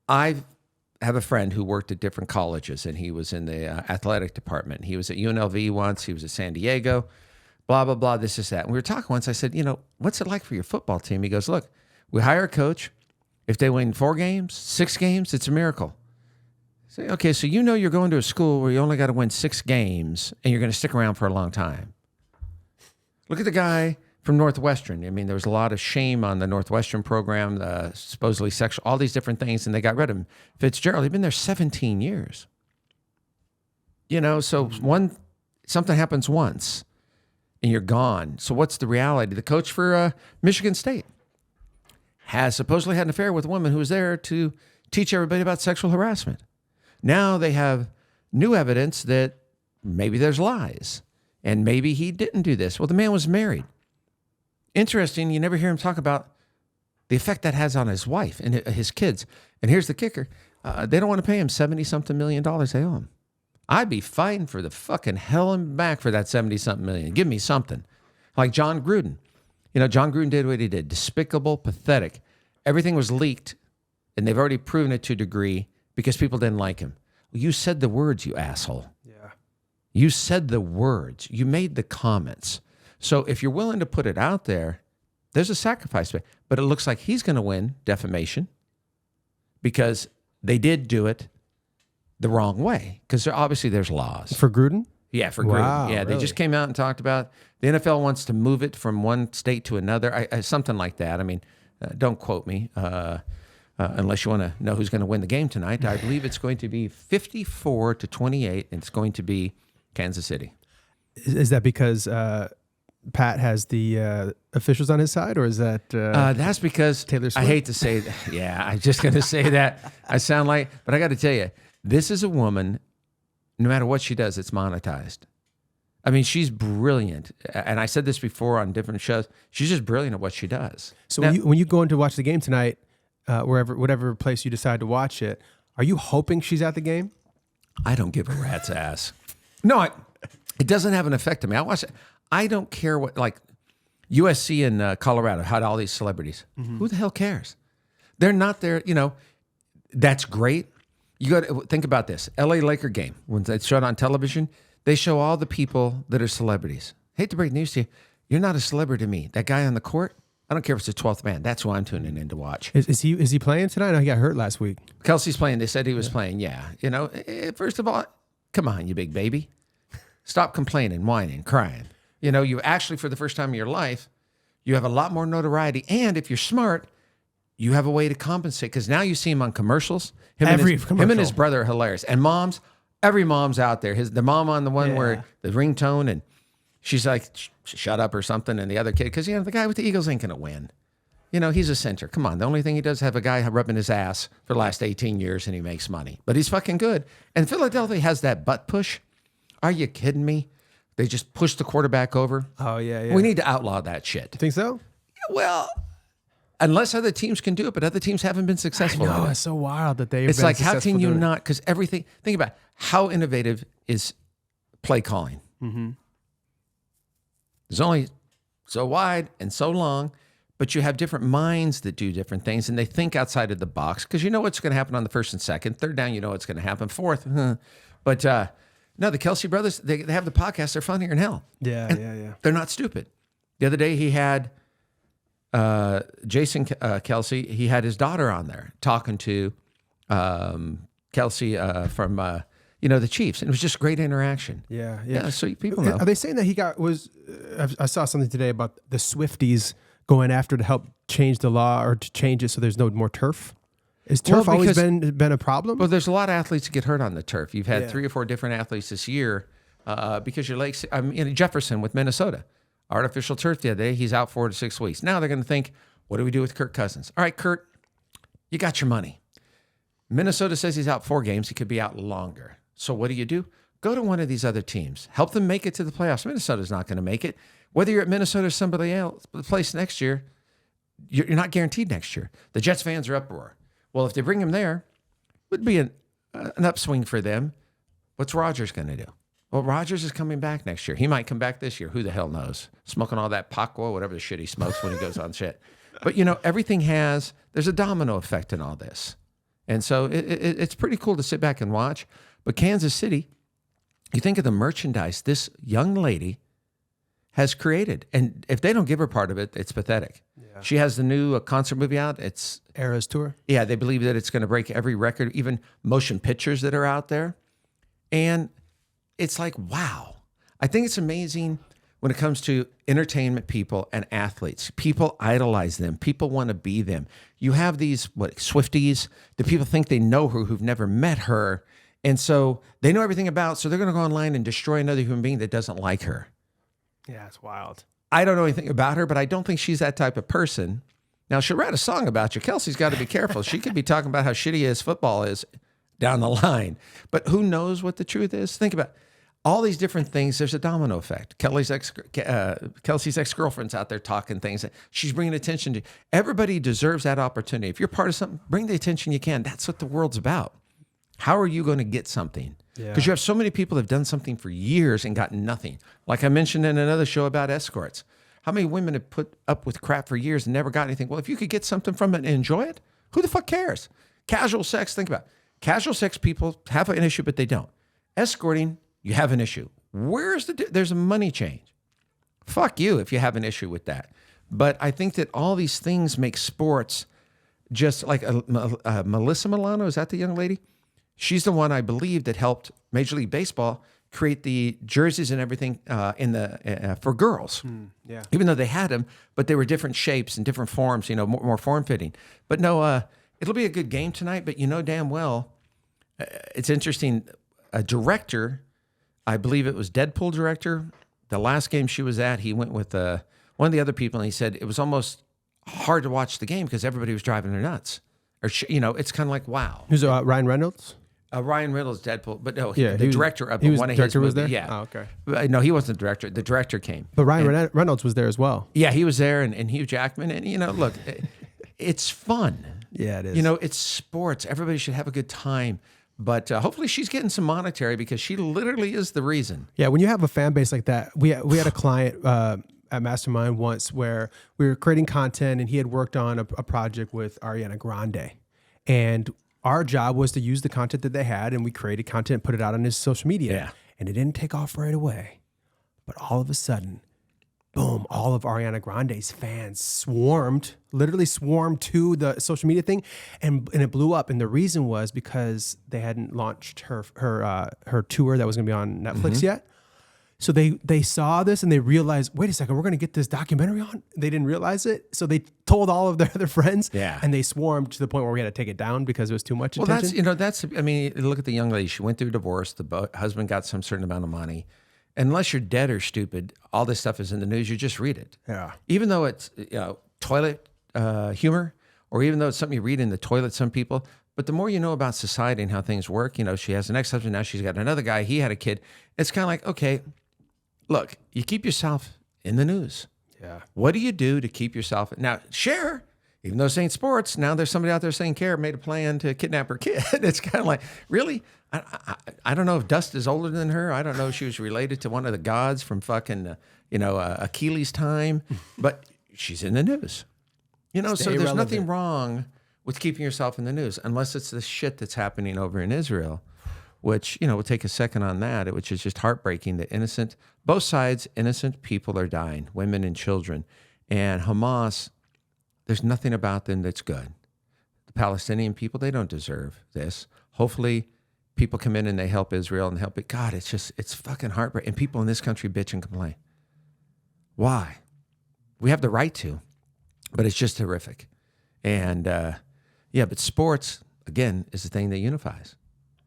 I have a friend who worked at different colleges, and he was in the athletic department. He was at UNLV once. He was at San Diego, blah, blah, blah, this is that. And we were talking once. I said, what's it like for your football team? He goes, look, we hire a coach. If they win 4 games, 6 games, it's a miracle. I say, okay, so you're going to a school where you only got to win 6 games, and you're going to stick around for a long time. Look at the guy from Northwestern. I mean, there was a lot of shame on the Northwestern program, supposedly sexual, all these different things, and they got rid of him. Fitzgerald, he'd been there 17 years. So something happens once, and you're gone. So what's the reality? The coach for Michigan State has supposedly had an affair with a woman who was there to teach everybody about sexual harassment. Now they have new evidence that maybe there's lies, and maybe he didn't do this. Well, the man was married. Interesting, you never hear him talk about the effect that has on his wife and his kids. And here's the kicker. They don't want to pay him $70-something million they owe him. I'd be fighting for the fucking hell and back for that $70-something million. Give me something. Like John Gruden. John Gruden did what he did. Despicable, pathetic. Everything was leaked, and they've already proven it to a degree because people didn't like him. Well, you said the words, you asshole. Yeah. You said the words. You made the comments. So if you're willing to put it out there, there's a sacrifice. But it looks like he's going to win defamation because they did do it the wrong way. Because obviously there's laws. For Gruden? Yeah, for Wow, Gruden. Yeah, really? They just came out and talked about the NFL wants to move it from one state to another, something like that. I mean, don't quote me unless you want to know who's going to win the game tonight. I believe it's going to be 54-28, and it's going to be Kansas City. Is that because Pat has the officials on his side, or is that that's because Taylor Swift? I hate to say that. Yeah, I'm just going to say that. I sound like, but I got to tell you, this is a woman, no matter what she does, it's monetized. I mean, she's brilliant. And I said this before on different shows. She's just brilliant at what she does. So now, when you go in to watch the game tonight, whatever place you decide to watch it, are you hoping she's at the game? I don't give a rat's ass. No, it doesn't have an effect on me. I watch it. I don't care what, like USC and Colorado had all these celebrities. Mm-hmm. Who the hell cares? They're not there. That's great. You got to think about this. LA Laker game, when they show it on television, they show all the people that are celebrities. Hate to break news to you. You're not a celebrity to me. That guy on the court, I don't care if it's the 12th man. That's who I'm tuning in to watch. Is he playing tonight? I know he got hurt last week. Kelsey's playing. They said he was playing. Yeah. First of all, come on, you big baby. Stop complaining, whining, crying. You actually, for the first time in your life, you have a lot more notoriety. And if you're smart, you have a way to compensate. Because now you see him on commercials. Him and his brother are hilarious. And moms, every mom's out there. The mom on the one where the ringtone, and she's like, shut up or something. And the other kid, because, the guy with the Eagles ain't going to win. He's a center. Come on. The only thing he does is have a guy rubbing his ass for the last 18 years, and he makes money. But he's fucking good. And Philadelphia has that butt push. Are you kidding me? They just push the quarterback over. Oh, yeah. We need to outlaw that shit. You think so? Well, unless other teams can do it, but other teams haven't been successful. I know, it's so wild that they've It's been like, how can you doing it. not? Because everything, think about how innovative is play calling. Mm-hmm. There's only so wide and so long, but you have different minds that do different things, and they think outside of the box because you know what's going to happen on the first and second. Third down, you know what's going to happen. Fourth, but no, the Kelsey brothers, they have the podcast. They're funnier than hell. Yeah. They're not stupid. The other day he had Jason Kelsey. He had his daughter on there talking to Kelsey from the Chiefs, and it was just great interaction. Yeah. So people know. Are they saying that he I saw something today about the Swifties going after to help change the law or to change it so there's no more turf? Has turf always been a problem? Well, there's a lot of athletes that get hurt on the turf. You've had 3 or 4 different athletes this year because your legs. Jefferson with Minnesota, artificial turf the other day. He's out 4 to 6 weeks. Now they're going to think, what do we do with Kirk Cousins? All right, Kurt, you got your money. Minnesota says he's out 4 games. He could be out longer. So what do? Go to one of these other teams. Help them make it to the playoffs. Minnesota's not going to make it. Whether you're at Minnesota or somebody else place next year, you're not guaranteed next year. The Jets fans are uproar. Well, if they bring him there, it would be an upswing for them. What's Rodgers going to do? Well, Rodgers is coming back next year. He might come back this year. Who the hell knows? Smoking all that Paco, whatever the shit he smokes when he goes on shit. But, everything there's a domino effect in all this. And so it's pretty cool to sit back and watch. But Kansas City, you think of the merchandise this young lady has created. And if they don't give her part of it, it's pathetic. Yeah. She has the new concert movie out. It's Eras Tour. Yeah, they believe that it's going to break every record, even motion pictures that are out there. And it's like, wow. I think it's amazing when it comes to entertainment people and athletes. People idolize them. People want to be them. You have these, Swifties, the people think they know her who've never met her. And so they know everything about, so they're going to go online and destroy another human being that doesn't like her. Yeah, it's wild. I don't know anything about her, but I don't think she's that type of person. Now, she'll write a song about you. Kelsey's got to be careful. She could be talking about how shitty his football is down the line. But who knows what the truth is? Think about all these different things. There's a domino effect. Kelsey's ex-girlfriend's out there talking things. She's bringing attention to. Everybody deserves that opportunity. If you're part of something, bring the attention you can. That's what the world's about. How are you going to get something? Because you have so many people that have done something for years and gotten nothing. Like I mentioned in another show about escorts. How many women have put up with crap for years and never got anything? Well, if you could get something from it and enjoy it, who the fuck cares? Casual sex, think about it. Casual sex people have an issue, but they don't. Escorting, you have an issue. There's a money change. Fuck you if you have an issue with that. But I think that all these things make sports just like Melissa Milano, is that the young lady? She's the one, I believe, that helped Major League Baseball create the jerseys and everything for girls. Yeah. Even though they had them, but they were different shapes and different forms, more form-fitting. But no, it'll be a good game tonight, but you know damn well, it's interesting. A director, I believe it was Deadpool director, the last game she was at, he went with one of the other people, and he said it was almost hard to watch the game because everybody was driving her nuts. Or, it's kind of like, wow. Who's Ryan Reynolds? Ryan Reynolds, Deadpool, but no, the director of one of his movies. Was there? Yeah. Oh, okay. No, he wasn't the director. The director came. But Ryan Reynolds was there as well. Yeah, he was there, and Hugh Jackman. And, look, it's fun. Yeah, it is. It's sports. Everybody should have a good time. But hopefully she's getting some monetary because she literally is the reason. Yeah, when you have a fan base like that, we had a client at Mastermind once where we were creating content, and he had worked on a project with Ariana Grande. And our job was to use the content that they had, and we created content and put it out on his social media. Yeah. And it didn't take off right away. But all of a sudden, boom, all of Ariana Grande's fans literally swarmed to the social media thing, and it blew up. And the reason was because they hadn't launched her tour that was going to be on Netflix yet. So they saw this and they realized, wait a second, we're going to get this documentary on. They didn't realize it. So they told all of their other friends, and they swarmed to the point where we had to take it down because it was too much attention. Look at the young lady. She went through a divorce. The husband got some certain amount of money. Unless you're dead or stupid, all this stuff is in the news. You just read it. Yeah. Even though it's toilet humor, or even though it's something you read in the toilet, some people. But the more you know about society and how things work, she has an ex-husband, now she's got another guy, he had a kid. It's kind of like, okay, look, you keep yourself in the news. Yeah. What do you do to keep yourself? Now, share, even though it's ain't sports, now there's somebody out there saying Kara made a plan to kidnap her kid. It's kind of like, really? I don't know if Dust is older than her. I don't know if she was related to one of the gods from fucking, Achilles' time, but she's in the news. So there's relevant. nothing wrong with keeping yourself in the news, unless it's the shit that's happening over in Israel, which, we'll take a second on that, which is just heartbreaking that both sides, innocent people are dying, women and children. And Hamas, there's nothing about them that's good. The Palestinian people, they don't deserve this. Hopefully people come in and they help Israel and help it. God, it's fucking heartbreaking. And people in this country bitch and complain. Why? We have the right to, but it's just horrific. And but sports, again, is the thing that unifies.